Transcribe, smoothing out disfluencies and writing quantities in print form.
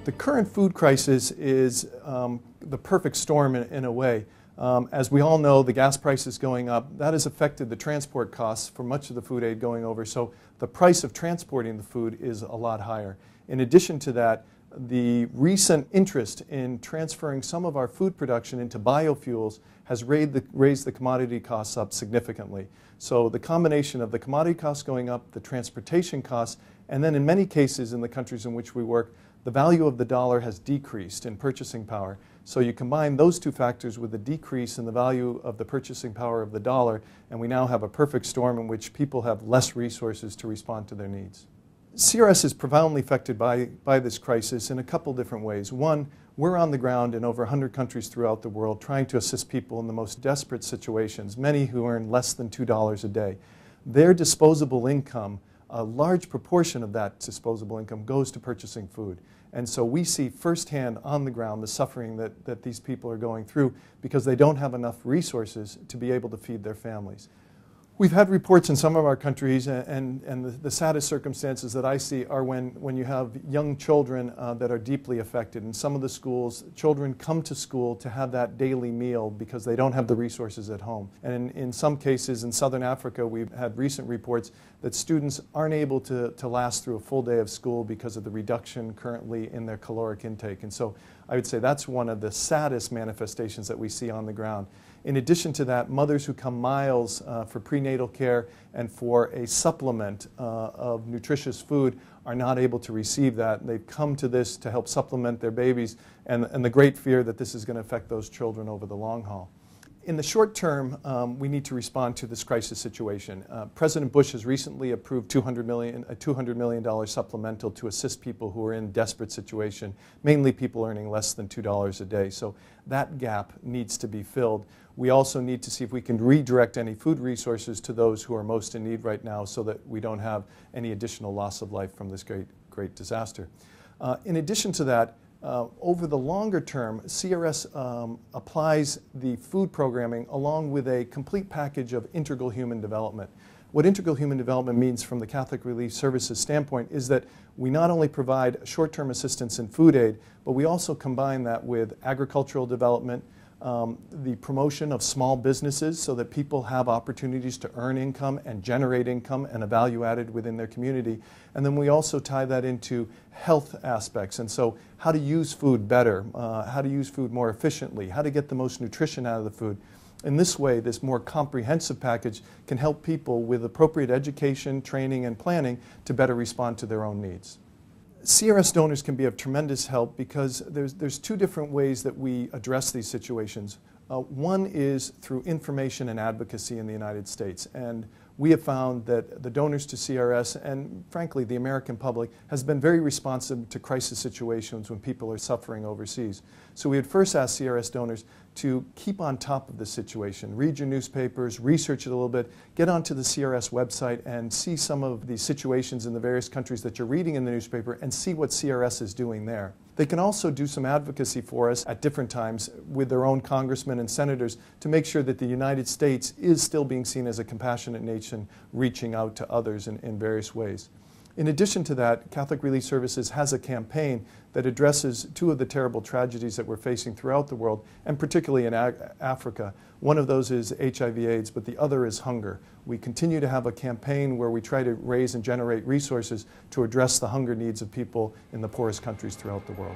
The current food crisis is the perfect storm in a way. As we all know, the gas price is going up. That has affected the transport costs for much of the food aid going over. So the price of transporting the food is a lot higher. In addition to that, the recent interest in transferring some of our food production into biofuels has raised the commodity costs up significantly. So the combination of the commodity costs going up, the transportation costs, and then in many cases in the countries in which we work, the value of the dollar has decreased in purchasing power. So you combine those two factors with the decrease in the value of the purchasing power of the dollar, and we now have a perfect storm in which people have less resources to respond to their needs. CRS is profoundly affected by this crisis in a couple different ways. One, we're on the ground in over 100 countries throughout the world trying to assist people in the most desperate situations, many who earn less than $2 a day. Their disposable income, a large proportion of that disposable income goes to purchasing food. And so we see firsthand on the ground the suffering that these people are going through because they don't have enough resources to be able to feed their families. We've had reports in some of our countries, and the saddest circumstances that I see are when you have young children that are deeply affected. In some of the schools, children come to school to have that daily meal because they don't have the resources at home. And in some cases in Southern Africa, we've had recent reports that students aren't able to last through a full day of school because of the reduction currently in their caloric intake. And so I would say that's one of the saddest manifestations that we see on the ground. In addition to that, mothers who come miles for prenatal care and for a supplement of nutritious food are not able to receive that. They've come to this to help supplement their babies, and the great fear that this is going to affect those children over the long haul. In the short term, we need to respond to this crisis situation. President Bush has recently approved a $200 million supplemental to assist people who are in desperate situation, mainly people earning less than $2 a day. So that gap needs to be filled. We also need to see if we can redirect any food resources to those who are most in need right now so that we don't have any additional loss of life from this great disaster. In addition to that, over the longer term, CRS applies the food programming along with a complete package of integral human development. What integral human development means from the Catholic Relief Services standpoint is that we not only provide short-term assistance in food aid, but we also combine that with agricultural development, the promotion of small businesses so that people have opportunities to earn income and generate income and a value added within their community. And then we also tie that into health aspects. And so how to use food better, how to use food more efficiently, how to get the most nutrition out of the food. In this way, this more comprehensive package can help people with appropriate education, training, and planning to better respond to their own needs. CRS donors can be of tremendous help because there's two different ways that we address these situations. One is through information and advocacy in the United States. And we have found that the donors to CRS and, frankly, the American public has been very responsive to crisis situations when people are suffering overseas. So we had first asked CRS donors to keep on top of the situation, read your newspapers, research it a little bit, get onto the CRS website and see some of the situations in the various countries that you're reading in the newspaper and see what CRS is doing there. They can also do some advocacy for us at different times with their own congressmen and senators to make sure that the United States is still being seen as a compassionate nation reaching out to others in various ways. In addition to that, Catholic Relief Services has a campaign that addresses two of the terrible tragedies that we're facing throughout the world, and particularly in Africa. One of those is HIV/AIDS, but the other is hunger. We continue to have a campaign where we try to raise and generate resources to address the hunger needs of people in the poorest countries throughout the world.